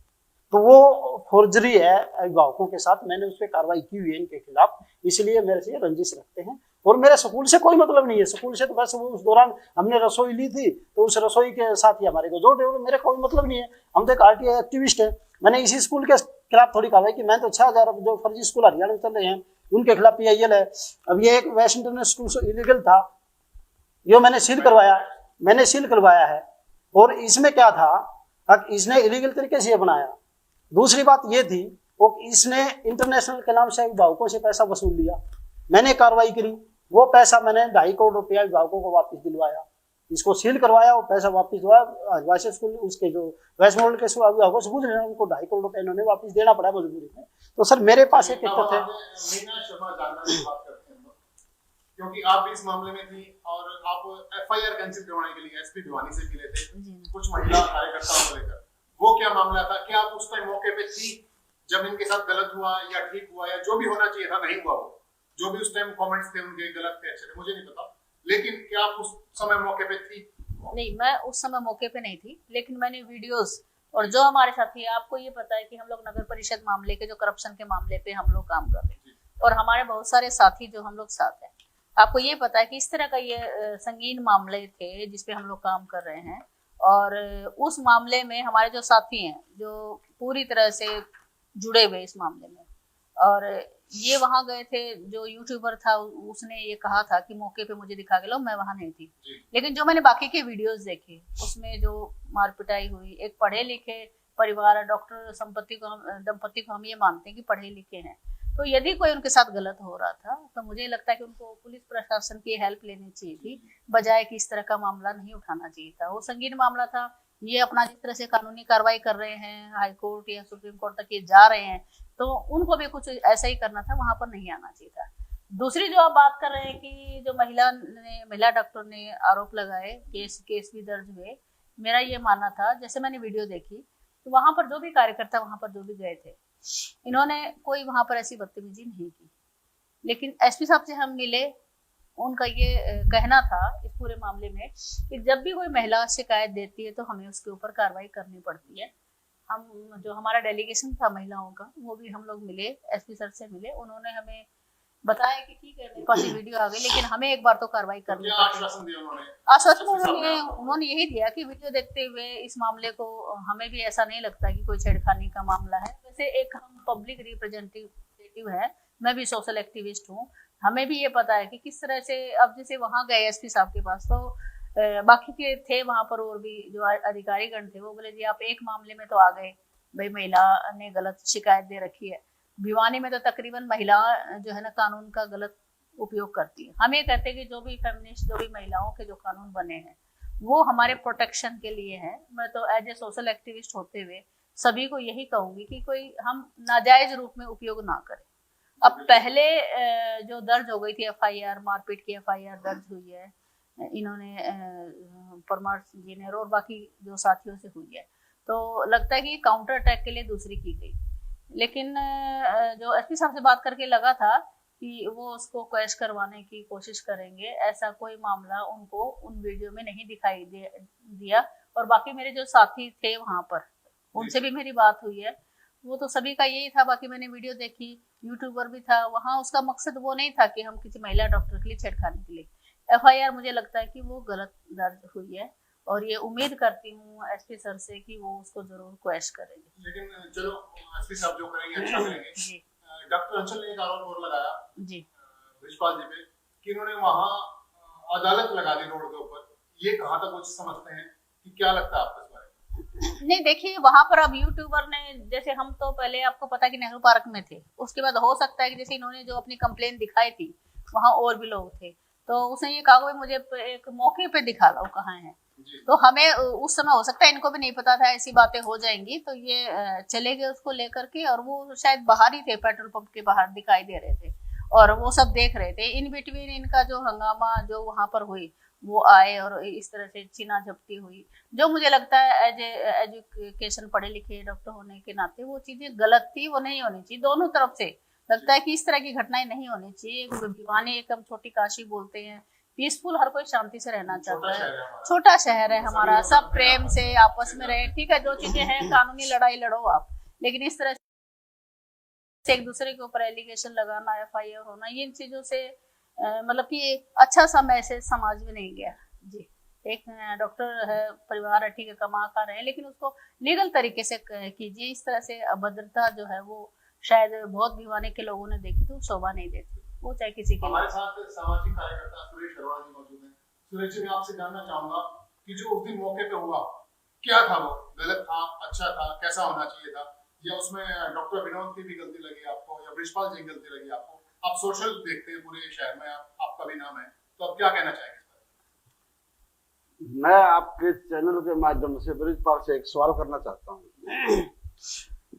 तो वो फोर्जरी है अभिभावकों के साथ, मैंने उस पर कार्रवाई की हुई है इनके खिलाफ, इसलिए मेरे से रंजिश रखते हैं। और मेरे स्कूल से कोई मतलब नहीं है, स्कूल से तो बस वो उस दौरान हमने रसोई ली थी, तो उस रसोई के साथ ही हमारे को जोड़ दे, मेरे कोई मतलब नहीं है, हम तो एक आरटीआई एक्टिविस्ट है। मैंने इसी स्कूल के खिलाफ थोड़ी कार्रवाई की, मैं तो 6000 जो फर्जी स्कूल हरियाणा में चल रहे हैं उनके खिलाफ PIL है। अब ये एक वेस्ट इंटरनेशनल स्कूल इलीगल था, ये मैंने सील करवाया है। और इसमें क्या था, इसने इलीगल तरीके से बनाया। दूसरी बात ये थी, वो इसने इंटरनेशनल के नाम से अभिभावकों से पैसा वसूल लिया, मैंने कार्रवाई करी, वो पैसा मैंने 2.5 करोड़ रुपया अभिभावकों को वापस दिलवाया, इसको सील करवाया, वो पैसा वापस दिलवाया। अलवासिया स्कूल उसके जो वेस्ट मॉडल के अभिभावकों से पूछ रहे हैं, उनको 2.5 करोड़ रुपया इन्होंने वापस देना पड़ा मजबूरी में। तो सर मेरे पास एक तथ्य है, क्योंकि आप भी इस मामले में थी और आप FIR कैंसिल करवाने के लिए SP भिवानी से मिले थे कुछ महिला कार्यकर्ताओं को लेकर, वो क्या मामला था? क्या आप उस टाइम मौके पे थी जब इनके साथ गलत हुआ या ठीक हुआ या जो भी होना चाहिए था नहीं हुआ, वो जो भी उस टाइम कमेंट्स थे उनके गलत थे अच्छे थे मुझे नहीं पता, लेकिन क्या आप उस समय मौके पे थी? नहीं, मैं उस समय मौके पे नहीं थी, लेकिन मैंने वीडियोस और जो हमारे साथी है, आपको ये पता है कि हम लोग नगर परिषद मामले के जो करप्शन के मामले पे हम लोग काम कर रहे हैं, और हमारे बहुत सारे साथी जो हम लोग साथ हैं। आपको ये पता है कि इस तरह का ये संगीन मामले थे जिसपे हम लोग काम कर रहे हैं, और उस मामले में हमारे जो साथी हैं जो पूरी तरह से जुड़े हुए इस मामले में, और ये वहां गए थे, जो यूट्यूबर था उसने ये कहा था कि मौके पे मुझे दिखा के लो, मैं वहां नहीं थी। लेकिन जो मैंने बाकी के वीडियोस देखे उसमें जो मारपिटाई हुई, एक पढ़े लिखे परिवार, डॉक्टर दंपति को हम ये मानते हैं कि पढ़े लिखे हैं, तो यदि कोई उनके साथ गलत हो रहा था तो मुझे लगता है कि उनको पुलिस प्रशासन की हेल्प लेनी चाहिए थी, बजाय कि इस तरह का मामला नहीं उठाना चाहिए था। वो संगीन मामला था, ये अपना जिस तरह से कानूनी कार्रवाई कर रहे हैं, हाई कोर्ट या सुप्रीम कोर्ट तक ये जा रहे हैं, तो उनको भी कुछ ऐसा ही करना था, वहां पर नहीं आना चाहिए था। दूसरी जो आप बात कर रहे हैं कि जो महिला डॉक्टर ने आरोप लगाए, केस भी दर्ज हुए, मेरा ये मानना था, जैसे मैंने वीडियो देखी तो वहां पर जो भी कार्यकर्ता वहां पर जो भी गए थे, इन्होंने कोई वहां पर ऐसी बदतमीजी नहीं की। लेकिन SP साहब से हम मिले उनका ये कहना था इस पूरे मामले में कि जब भी कोई महिला शिकायत देती है तो हमें उसके ऊपर कार्रवाई करनी पड़ती है। हम जो हमारा डेलीगेशन था महिलाओं का वो भी हम लोग मिले, एसपी सर से मिले, उन्होंने हमें बताया कि ठीक है मेरे पास ये वीडियो आ गई लेकिन हमें एक बार तो कार्रवाई करनी क्या पड़ेगी। आश्वासन दिया उन्होंने? आश्वासन उन्होंने यही दिया कि वीडियो देखते हुए इस मामले को हमें भी ऐसा नहीं लगता कि कोई छेड़खानी का मामला है। वैसे एक हम पब्लिक रिप्रेजेंटेटिव है, मैं भी सोशल एक्टिविस्ट हूँ, हमें भी ये पता है कि किस तरह से अब जैसे वहाँ गए एसपी साहब के पास तो बाकी के थे वहां पर और भी जो अधिकारीगण थे वो बोले जी आप एक मामले में तो आ गए, भाई महिला ने गलत शिकायत दे रखी है। भिवानी में तो तकरीबन महिला जो है ना कानून का गलत उपयोग करती है। हम ये कहते हैं कि जो भी फेमिनिस्ट जो भी महिलाओं के जो कानून बने हैं वो हमारे प्रोटेक्शन के लिए है। मैं तो एज ए सोशल एक्टिविस्ट होते हुए सभी को यही कहूंगी कि कोई हम नाजायज रूप में उपयोग ना करें। अब पहले जो दर्ज हो गई थी एफआईआर, मारपीट की एफआईआर दर्ज हुई है इन्होंने परमार जी ने और बाकी जो साथियों से हुई है, तो लगता है कि काउंटर अटैक के लिए दूसरी की गई। लेकिन जो एसपी साहब से बात करके लगा था कि वो उसको क्वैश करवाने की कोशिश करेंगे, ऐसा कोई मामला उनको उन वीडियो में नहीं दिखाई दिया। और बाकी मेरे जो साथी थे वहां पर उनसे भी मेरी बात हुई है, वो तो सभी का यही था। बाकी मैंने वीडियो देखी, यूट्यूबर भी था वहाँ, उसका मकसद वो नहीं था कि हम किसी महिला डॉक्टर के लिए छेड़खानी के लिए। एफआईआर मुझे लगता है कि वो गलत दर्ज हुई है और ये उम्मीद करती हूँ एसपी सर से कि वो उसको जरूर क्वैश करेंगे। लेकिन चलो एसपी साहब जो करेंगे अच्छा करेंगे। जी डॉक्टर अंचल ने एक आरोप और लगाया जी ब्रिजपाल जी पे कि इन्होंने वहाँ अदालत लगा दी रोड के ऊपर। ये कहाँ तक कुछ समझते हैं कि क्या लगता है आपको इस बारे में? नहीं देखिए, वहां पर अब यूट्यूबर ने, जैसे हम तो पहले आपको पता कि नेहरू पार्क में थे, उसके बाद हो सकता है कि जैसे इन्होंने जो अपनी कंप्लेन दिखाई थी वहां और भी लोग थे, तो उसने ये कहा कि मुझे एक मौके पे दिखा लो कहाँ है। तो हमें उस समय हो सकता है इनको भी नहीं पता था ऐसी बातें हो जाएंगी, तो ये चले गए उसको लेकर के, और वो शायद बाहर ही थे, पेट्रोल पंप के बाहर दिखाई दे रहे थे और वो सब देख रहे थे। इन बिटवीन इनका जो हंगामा जो वहां पर हुई, वो आए और इस तरह से चीना झपटी हुई, जो मुझे लगता है एज एजुकेशन पढ़े लिखे डॉक्टर होने के नाते वो चीजें गलत थी, वो नहीं होनी चाहिए। दोनों तरफ से लगता है कि इस तरह की घटनाएं नहीं होनी चाहिए। भिवानी एक हम छोटी काशी बोलते हैं, पीसफुल, हर कोई शांति से रहना चाहता है, छोटा शहर है हमारा, सब प्रेम से आपस में रहे। ठीक है, जो चीजें हैं कानूनी लड़ाई लड़ो आप, लेकिन इस तरह से एक दूसरे के ऊपर एलिगेशन लगाना, एफआईआर होना, ये इन चीजों से मतलब कि अच्छा सा मैसेज समाज में नहीं गया। जी, एक डॉक्टर है, परिवार है, ठीक है, कमा कर रहे हैं, लेकिन उसको लीगल तरीके से कीजिए। इस तरह से अभद्रता जो है वो शायद बहुत भिवानी के लोगों ने देखी तो शोभा नहीं देती, वो चाहे किसी के। हमारे साथ सामाजिक कार्यकर्ता सुरेश अरोड़ा जी मौजूद हैं। सुरेश जी, मैं आपसे जानना चाहूंगा कि जो उस दिन मौके पे हुआ, क्या था वो? गलत था, अच्छा था, कैसा होना चाहिए था? या उसमें डॉक्टर विनोद की भी गलती लगी आपको, या ब्रिजपाल जी की गलती लगी आपको? आप सोशल देखते हैं पूरे शहर में, आपका भी नाम है, तो आप क्या कहना चाहेंगे? मैं आपके चैनल के माध्यम से ब्रिजपाल से एक सवाल करना चाहता हूँ।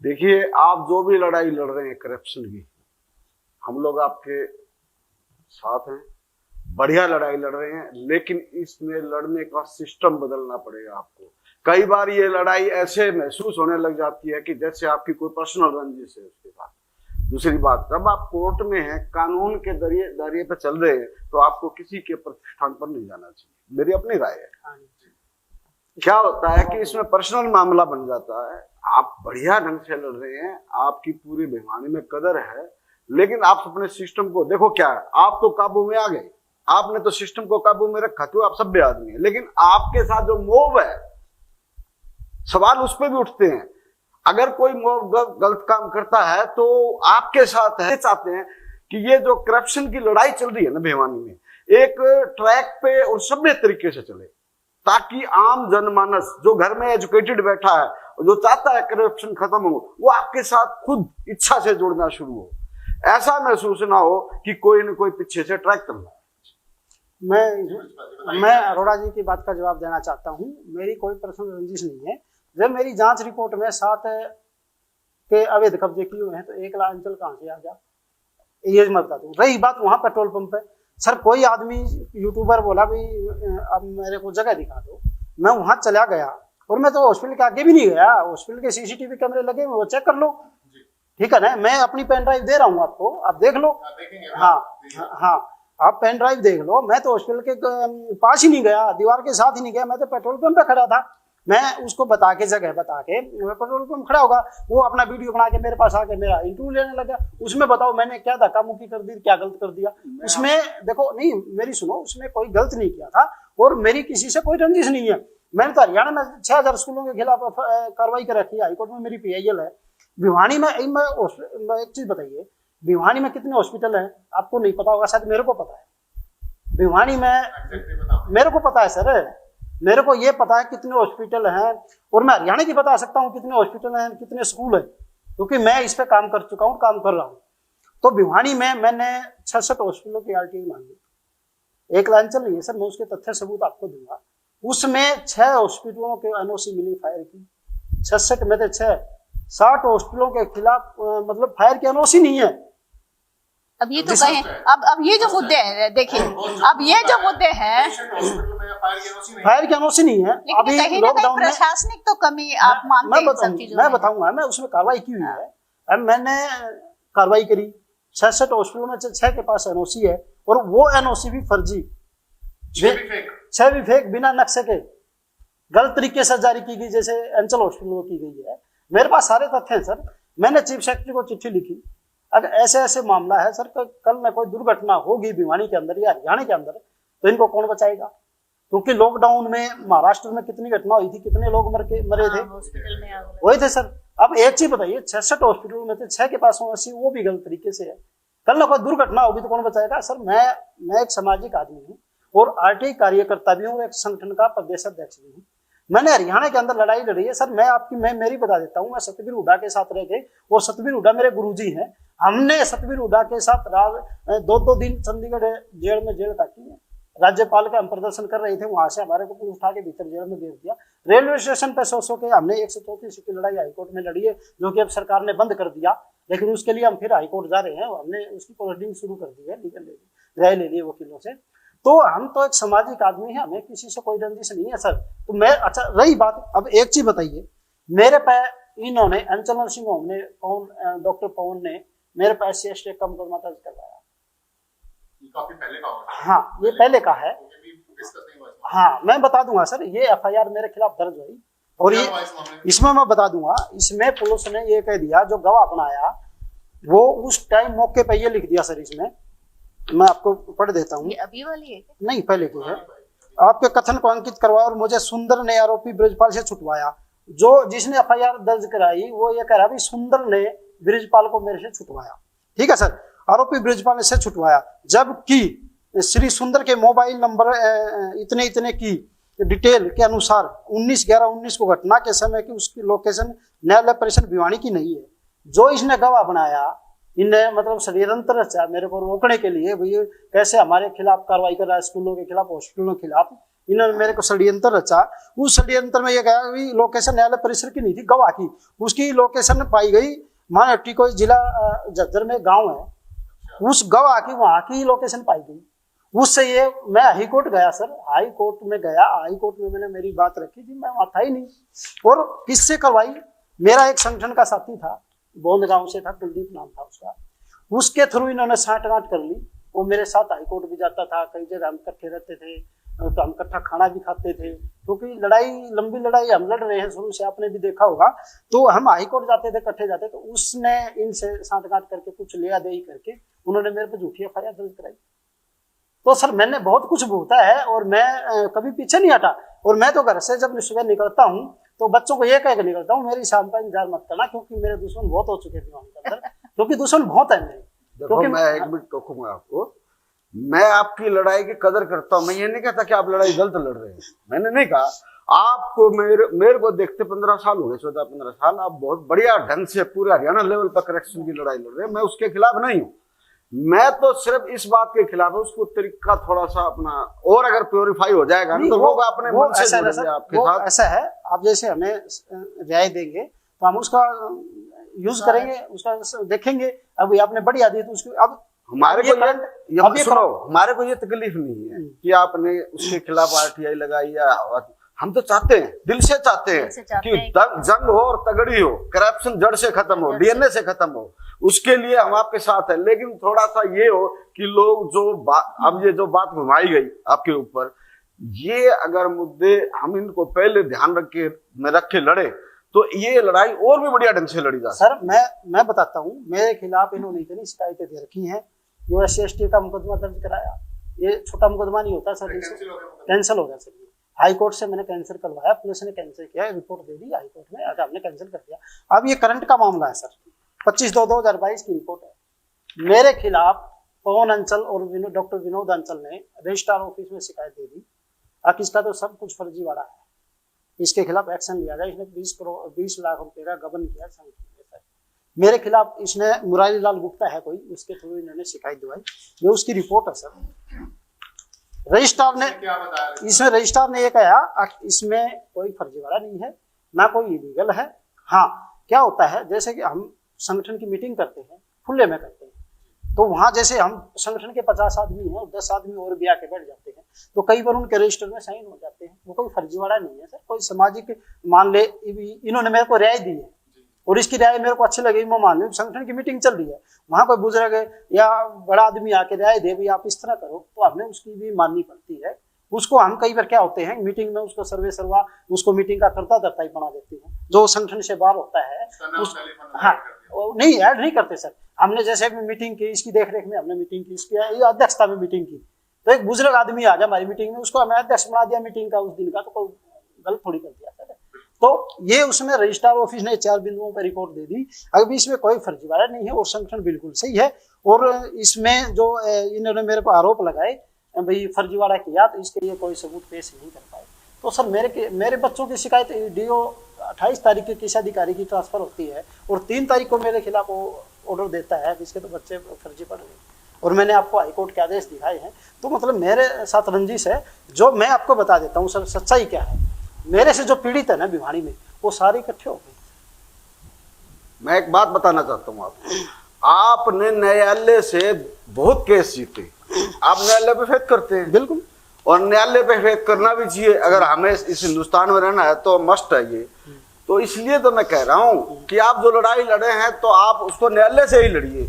देखिए, आप जो भी लड़ाई लड़ रहे हैं करप्शन की, हम लोग आपके साथ हैं, बढ़िया लड़ाई लड़ रहे हैं, लेकिन इसमें लड़ने का सिस्टम बदलना पड़ेगा आपको। कई बार ये लड़ाई ऐसे महसूस होने लग जाती है कि जैसे आपकी कोई पर्सनल रंजिश है उसके साथ। दूसरी बात, जब आप कोर्ट में हैं, कानून के दायरे पे चल रहे हैं, तो आपको किसी के प्रतिष्ठान पर नहीं जाना चाहिए, मेरी अपनी राय है। क्या होता है कि इसमें पर्सनल मामला बन जाता है। आप बढ़िया ढंग से लड़ रहे हैं, आपकी पूरी भिवानी में कदर है, लेकिन आप अपने सिस्टम को देखो क्या है। आप तो काबू में आ गए, आपने तो सिस्टम को काबू में रखा, क्यों? आप सभ्य आदमी है, लेकिन आपके साथ जो मोब है, सवाल उस पर भी उठते हैं। अगर कोई मोब गलत काम करता है तो आपके साथ है। चाहते हैं कि ये जो करप्शन की लड़ाई चल रही है ना भिवानी में, एक ट्रैक पे और सभ्य तरीके से चले, ताकि आम जनमानस जो घर में एजुकेटेड बैठा है, जो चाहता है करप्शन खत्म हो, वो आपके साथ खुद इच्छा से जुड़ना शुरू हो। ऐसा महसूस ना हो कि कोई न कोई पीछे से ट्रैक कर रहा है। मैं अरोड़ा जी की बात का जवाब देना चाहता हूँ। मेरी कोई पर्सनल रंजिश नहीं है। जब मेरी जांच रिपोर्ट में 7 के अवैध कब्जे किए हुए हैं, तो 1 लाख अंचल कहाँ से आ गया, ये मैं बता दूं। रही बात वहां पेट्रोल पंप है, सर कोई आदमी यूट्यूबर बोला भी अब मेरे को जगह दिखा दो, मैं वहां चला गया, और मैं तो हॉस्पिटल के आगे भी नहीं गया, हॉस्पिटल के सीसीटीवी कैमरे लगे हुए, वो चेक कर लो, ठीक है ना। मैं अपनी पेन ड्राइव दे रहा हूँ आपको, आप देख लो। हाँ हाँ, आप पेन ड्राइव देख लो, मैं तो हॉस्पिटल के पास ही नहीं गया, दीवार के साथ ही नहीं गया, मैं तो पेट्रोल पंप पे खड़ा था। मैं उसको बता के जगह बता के मैं पेट्रोल पंप खड़ा होगा, वो अपना वीडियो बना के मेरे पास आके मेरा इंटरव्यू लेने लगा। उसमें बताओ मैंने क्या धक्का मुक्की कर दी, क्या गलत कर दिया उसमें? देखो नहीं मेरी सुनो, उसमें कोई गलत नहीं किया था और मेरी किसी से कोई रंजिश नहीं है। मैंने तो हरियाणा में 6000 स्कूलों के खिलाफ कार्रवाई कर रखी है, हाईकोर्ट में मेरी PIL है। भिवानी में एक चीज बताइए, भिवानी में कितने हॉस्पिटल हैं? आपको नहीं पता होगा, शायद मेरे को पता है। भिवानी में मेरे को पता है सर, मेरे को ये पता है कितने हॉस्पिटल हैं, और मैं हरियाणा की बता सकता हूँ कितने हॉस्पिटल हैं, कितने स्कूल हैं, क्योंकि मैं इस पे काम कर चुका हूँ, काम कर रहा हूँ। तो भिवानी में मैंने 66 हॉस्पिटलों की RTI मांगी। एक लाइन चल रही है सर, मैं उसके तथ्य सबूत आपको दूंगा। उसमें 6 हॉस्पिटलों के NOC मिली फायर की, 66 में से 6, 60 हॉस्पिटलों के खिलाफ मतलब फायर की NOC नहीं है। अब ये तो कहें, अब ये जो मुद्दे हैं, देखिए अब ये जो मुद्दे हैं, फायर की NOC नहीं है। लेकिन कहीं ना कहीं प्रशासनिक तो कमी आप मानते हैं सब चीजों में? मैं बताऊंगा, मैं उसमें कार्रवाई की हुई है। अब मैंने कार्रवाई करी, 66 हॉस्पिटलों में 6 के पास NOC है, और वो NOC भी फर्जी, 6 भी फेक, बिना नक्शे के गलत तरीके से जारी की गई, जैसे अंचल हॉस्पिटल में की गई है। मेरे पास सारे तथ्य हैं सर। मैंने चीफ सेक्रेटरी को चिट्ठी लिखी, अगर ऐसे ऐसे मामला है सर, कल में कोई दुर्घटना होगी भिवानी के अंदर या हरियाणा के अंदर, तो इनको कौन बचाएगा? क्योंकि लॉकडाउन में महाराष्ट्र में कितनी घटना हुई थी, कितने लोग मरे थे, हॉस्पिटल में वही थे सर। अब एक चीज बताइए, 66 हॉस्पिटल में थे, 6 के पास NOC, वो भी गलत तरीके से है। कल ना कोई दुर्घटना होगी तो कौन बचाएगा? सर मैं एक सामाजिक आदमी हूँ और RTI कार्यकर्ता भी हूँ और एक संगठन का प्रदेश अध्यक्ष भी हूँ। मैंने हरियाणा के अंदर लड़ाई लड़ी है सर। मैं मेरी बता देता हूँ, मैं सतबीर हुड्डा के साथ रह के, और सतबीर हुड्डा मेरे गुरुजी हैं। हमने सतबीर हुड्डा के साथ 2 दिन चंडीगढ़ जेल में जेल काटी है। राज्यपाल का हम प्रदर्शन कर रहे थे, वहां से हमारे को पुलिस उठा के भीतर जेल में भेज दिया। रेलवे स्टेशन पे सो के हमने 134 की लड़ाई हाईकोर्ट में लड़ी है, जो कि अब सरकार ने बंद कर दिया, लेकिन उसके लिए हम फिर हाईकोर्ट जा रहे हैं। हमने उसकी प्रोसीडिंग शुरू कर दी है, लीगल राय ले लिए वकीलों से। तो हम तो एक सामाजिक आदमी है, हमें किसी से कोई रंजिश नहीं है सर। तो मैं, अच्छा रही बात, अब एक चीज बताइए, मेरे पे इन्होंने अंचल नर्सिंग होम ने, डॉक्टर पवन ने मेरे पे SC/ST कम करना दर्ज करवाया। काफी पहले का होगा। हाँ, ये पहले का है। हाँ, मैं बता दूंगा सर, ये FIR मेरे खिलाफ दर्ज हुई, और ये इसमें मैं बता दूंगा, इसमें पुलिस ने ये कह दिया, जो गवाह बनाया वो उस टाइम मौके पे ये लिख दिया सर। इसमें मैं आपको पढ़ देता हूँ। ये अभी वाली है? नहीं, पहले की है। आपके कथन को अंकित करवाया और मुझे सुंदर ने आरोपी ब्रिजपाल से छुटवाया। जो जिसने FIR दर्ज कराई वो ये कह रहा है सुंदर ने ब्रिजपाल को मेरे से छुटवाया। ठीक है सर, आरोपी ब्रिजपाल से छुटवाया, जबकि श्री सुंदर के मोबाइल नंबर इतने इतने की डिटेल के अनुसार 19/11/19 को घटना के समय की उसकी लोकेशन न्यायालय परिसर भिवानी की नहीं है। जो इसने गवाह बनाया, इन्हें मतलब षड्यंत्र रचा मेरे को रोकने के लिए, भाई कैसे हमारे खिलाफ कार्रवाई कर रहा है, स्कूलों के खिलाफ, हॉस्पिटलों के खिलाफ, इन्होंने मेरे को षड्यंत्र रचा। उस षड्यंत्र में ये कहा कि लोकेशन न्यायालय परिसर की नहीं थी, गवाह की। उसकी लोकेशन पाई गई मानहट्टी, कोई जिला झज्जर में गांव है, उस गवाह की वहां की लोकेशन पाई गई। उससे ये मैं हाई कोर्ट गया सर, हाई कोर्ट में गया, हाई कोर्ट में मैंने मेरी बात रखी थी, मैं वहां था ही नहीं। और किससे करवाई? मेरा एक संगठन का साथी था, बोंद गांव से था, कुलदीप नाम था उसका, उसके थ्रू इन्होंने साठगांठ कर ली। वो मेरे साथ हाई कोर्ट भी जाता था, कई जगह हम इकट्ठे रहते थे, तो हम इकट्ठा खाना भी खाते थे, क्योंकि लड़ाई, लंबी लड़ाई हम लड़ रहे हैं शुरू से, आपने भी देखा होगा। तो हम हाई कोर्ट जाते थे, इकट्ठे जाते, तो उसने इनसे साठगांठ करके कुछ लिया दे करके उन्होंने मेरे पर झूठी FIR दर्ज कराई। तो सर मैंने बहुत कुछ भुगता है और मैं कभी पीछे नहीं हटा। और मैं तो घर से जब सुबह निकलता हूँ तो बच्चों को ये कह के निकलता हूँ, मेरी शाम का इंतजार मत करना, क्योंकि मेरे दुश्मन बहुत हो चुके हैं, क्योंकि दुश्मन बहुत है मेरे। देखो मैं 1 मिनट टोकूंगा आपको, मैं आपकी लड़ाई की कदर करता हूँ। मैं ये नहीं कहता कि आप लड़ाई गलत लड़ रहे हैं, मैंने नहीं कहा। आपको मेरे को देखते 15 साल हो गए, 14-15 साल, आप बहुत बढ़िया ढंग से पूरे हरियाणा लेवल पर करेक्शन की लड़ाई लड़ रहे हैं। मैं उसके खिलाफ नहीं हूँ, मैं तो सिर्फ इस बात के खिलाफ है उसको तरीका थोड़ा सा अपना, और अगर प्योरीफाई हो जाएगा तो लोग अपने मन से जुड़ेंगे आपके साथ। ऐसा है, आप जैसे हमें राय देंगे तो हम उसका यूज करेंगे, उसका देखेंगे। अब आपने बढ़िया दी तो उसकी, अब हमारे को हमारे को ये तकलीफ नहीं है कि आपने उसके खिलाफ RTI लगाई या हम तो चाहते हैं, दिल से चाहते दिल से चाहते हैं हैं कि जंग हो और तगड़ी हो, करप्शन जड़ से खत्म हो, डीएनए से खत्म हो, उसके लिए हम आपके साथ हैं। लेकिन थोड़ा सा ये हो कि लोग जो अब ये जो बात घुमाई गई आपके ऊपर, ये अगर मुद्दे हम इनको पहले ध्यान रख के लड़े तो ये लड़ाई और भी बढ़िया ढंग से लड़ी जा सर मैं बताता हूँ, मेरे खिलाफ इन्होंने इतनी शिकायतें दे रखी हैं। जो SC/ST का मुकदमा दर्ज कराया, ये छोटा मुकदमा नहीं होता सर, कैंसिल हो गया सर। हाई कोर्ट से मैंने कैंसिल करवाया, पुलिस ने कैंसिल किया, रिपोर्ट दे दी हाई कोर्ट में, अगर हमने कैंसिल कर दिया। अब ये करंट का मामला है सर, 25/2/2022 की रिपोर्ट है। मेरे खिलाफ पवन अंचल और डॉक्टर विनोद अंचल ने रजिस्ट्रार ऑफिस में शिकायत दे दी। अब इसका तो सब कुछ फर्जीवाड़ा है, इसके खिलाफ एक्शन लिया जाए। इसने 20 लाख रुपए का गबन किया संगठन। मेरे खिलाफ इसने मुरारी लाल गुप्ता है कोई, उसके थ्रू इन्होंने शिकायत दिवाई, ये उसकी रिपोर्ट है सर। रजिस्ट्रार ने इसमें रजिस्ट्रार ने ये कहा इसमें कोई फर्जीवाड़ा नहीं है, ना कोई इलीगल है। हाँ, क्या होता है जैसे कि हम संगठन की मीटिंग करते हैं, खुले में करते हैं, तो वहां जैसे हम संगठन के 50 आदमी हैं और 10 आदमी और भी आके बैठ जाते हैं, तो कई बार उनके रजिस्टर में साइन हो जाते हैं। वो कोई फर्जीवाड़ा नहीं है सर, कोई सामाजिक, मान ले इन्होंने मेरे को राय दी है और इसकी राय मेरे को अच्छी लगी, मैं मान लूं संगठन की मीटिंग चल रही है, वहां कोई बुजुर्ग या बड़ा आदमी आके राय दे भाई आप इस तरह करो, तो हमें उसकी भी माननी पड़ती है। उसको हम कई बार क्या होते हैं मीटिंग में उसको सर्वा उसको मीटिंग का करता धरता ही बना देते हैं, जो संगठन से बाहर होता है हाँ नहीं ऐड नहीं करते सर। हमने जैसे मीटिंग की, इसकी देखरेख में हमने मीटिंग की, इसकी अध्यक्षता में मीटिंग की, तो एक बुजुर्ग आदमी आ गया हमारी मीटिंग में, उसको हमें अध्यक्ष बना दिया मीटिंग का उस दिन का, तो कोई गलत थोड़ी कर दिया सर। तो ये उसमें रजिस्ट्रार ऑफिस ने 4 बिंदुओं पर रिपोर्ट दे दी। अभी इसमें कोई फर्जीवाड़ा नहीं है और संगठन बिल्कुल सही है। और इसमें जो इन्होंने मेरे को आरोप लगाए भाई फर्जीवाड़ा किया, तो इसके लिए कोई सबूत पेश नहीं कर पाए। तो सर मेरे बच्चों की शिकायत DO 28 तारीख की किसी अधिकारी की ट्रांसफर होती है और 3 तारीख को मेरे खिलाफ ऑर्डर देता है, इसके तो बच्चे फर्जी पड़ गए और मैंने आपको हाईकोर्ट के आदेश दिखाए हैं। तो मतलब मेरे साथ रंजिश है। जो मैं आपको बता देता हूँ सर, सच्चाई क्या है, मेरे से जो पीड़ित है ना भिवानी में, वो सारे इकट्ठे हो गए। मैं एक बात बताना चाहता हूँ आपने न्यायालय से बहुत केस जीते, आप न्यायालय पे फेथ करते हैं। बिल्कुल, और न्यायालय पे फेथ करना भी चाहिए, अगर हमें इस हिंदुस्तान में रहना है तो मस्ट है ये। तो इसलिए तो मैं कह रहा हूँ कि आप जो लड़ाई लड़े हैं तो आप उसको न्यायालय से ही लड़िए,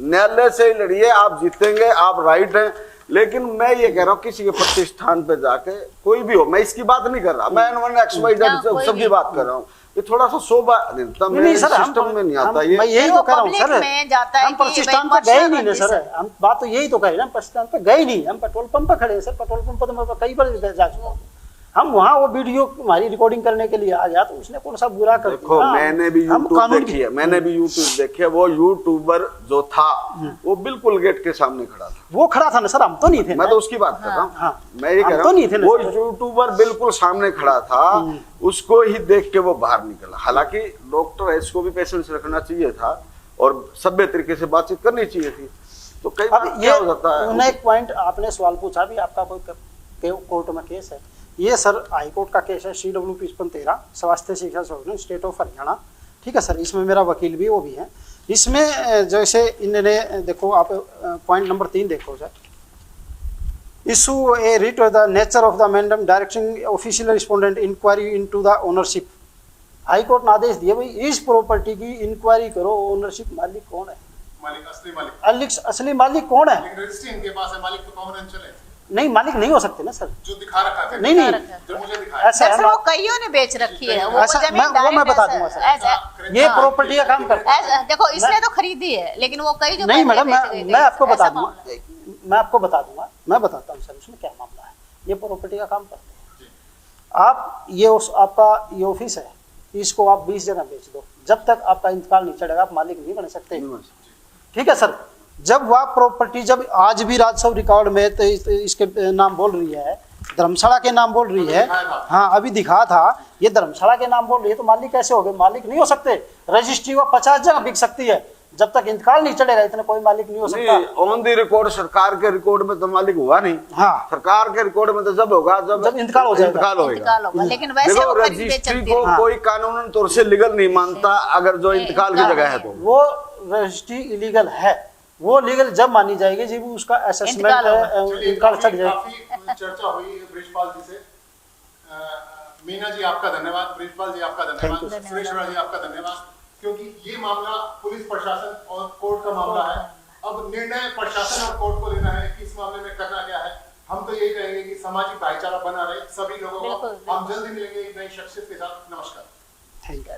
न्यायालय से ही लड़िए, आप जीतेंगे, आप राइट हैं। लेकिन मैं ये कह रहा हूँ किसी के प्रतिष्ठान पे जाके कोई भी हो, मैं इसकी बात नहीं कर रहा, मैं XYZ सबकी बात कर रहा हूँ। ये थोड़ा सा शोभा नहीं सर, सिस्टम में नहीं आता ये। मैं यही तो कह रहा हूँ सर, हम प्रतिष्ठान पे गए नहीं ना सर, हम बात तो यही तो कह रहे हैं, प्रतिष्ठान पे गए नहीं, हम पेट्रोल पंप पे खड़े हैं सर। पेट्रोल पंप पर तो कई बार जा चुका हूँ। हम वहाँ वो वीडियो हमारी रिकॉर्डिंग करने के लिए आ गया, तो उसने कौन सा बुरा कर दिया। देखो मैंने भी यूट्यूब देखी है, मैंने भी यूट्यूब देखी है। वो यूट्यूबर जो था वो बिल्कुल गेट के सामने खड़ा था, वो खड़ा था ना सर, हम तो नहीं थे। मैं तो उसकी बात कर रहा हूँ। हाँ, मैं ये कह रहा हूँ वो यूट्यूबर बिल्कुल सामने खड़ा था, उसको ही देख के वो बाहर निकला। हालांकि डॉक्टर एस को भी पेशेंस रखना चाहिए था और सभ्य तरीके से बातचीत करनी चाहिए थी। तो कई बार क्या हो जाता है। एक पॉइंट आपने सवाल पूछा भी, आपका कोई कोर्ट में केस है? ये सर हाईकोर्ट का केस है CW 5513 स्वास्थ्य शिक्षा संगठन स्टेट ऑफ हरियाणा, ठीक है सर। इसमें मेरा वकील भी वो भी है। इसमें जैसे इन्होंने देखो, आप पॉइंट नंबर 3 देखो sir, issue a writ of the nature of the amendment directing official respondent inquiry into the ownership. High court ने आदेश दिया भाई इस प्रॉपर्टी की इंक्वायरी करो, ओनरशिप मालिक कौन है, मालिक असली मालिक कौन है। रजिस्ट्री इनके पास है, मालिक तो पवन अंचल है। नहीं, मालिक नहीं हो सकते ना सर, जो दिखा रखा है। नहीं जो मुझे दिखाया ऐसा सर, वो कईयों ने बेच रखी है वो जमीन। वो मैं बता दूंगा सर, ये प्रॉपर्टी का काम करता है। देखो इसने तो खरीदी है, लेकिन वो कई जो नहीं मैडम, मैं आपको बता दूंगा, मैं आपको बता दूंगा, मैं बताता हूँ सर उसमें क्या मामला है। ये प्रॉपर्टी का काम करते हैं आप, ये आपका ये ऑफिस है, इसको आप 20 जगह बेच दो, जब तक आपका इंतकाल नहीं चढ़ेगा आप मालिक नहीं बन सकते, ठीक है सर। जब वह प्रॉपर्टी, जब आज भी राजस्व रिकॉर्ड में तो इसके नाम बोल रही है, धर्मशाला के नाम बोल रही है, हाँ अभी दिखा था, ये धर्मशाला के नाम बोल रही है, तो मालिक कैसे हो गए? मालिक नहीं हो सकते। रजिस्ट्री वो 50 जगह बिक सकती है, जब तक इंतकाल नहीं चढ़ेगा इतना कोई मालिक नहीं हो सकता। ऑन दी रिकॉर्ड सरकार के रिकॉर्ड में तो मालिक हुआ नहीं। हाँ, सरकार के रिकॉर्ड में तो जब होगा जब इंतकाल हो जाएगा, इंतकाल होगा। लेकिन वैसे वो रजिस्ट्री को कोई कानूनन तौर से लीगल नहीं मानता, अगर जो इंतकाल की जगह है तो वो रजिस्ट्री इलीगल है। वो लीगल जब मानी जाएगी जब उसका असेसमेंट इंतकाल चढ़ जाए। काफी चर्चा हुई ब्रिजपाल जी से मीना जी आपका धन्यवाद, ब्रिजपाल जी आपका धन्यवाद, Thank you. सुरेश जी आपका धन्यवाद, क्योंकि ये मामला पुलिस प्रशासन और कोर्ट का मामला है। अब निर्णय प्रशासन और कोर्ट को लेना है कि इस मामले में करना क्या है। हम तो यही कहेंगे कि सामाजिक भाईचारा बना रहे सभी लोगों को। बिल्कुल, हम जल्दी मिलेंगे एक नई शख्सियत के साथ। नमस्कार। Thank you.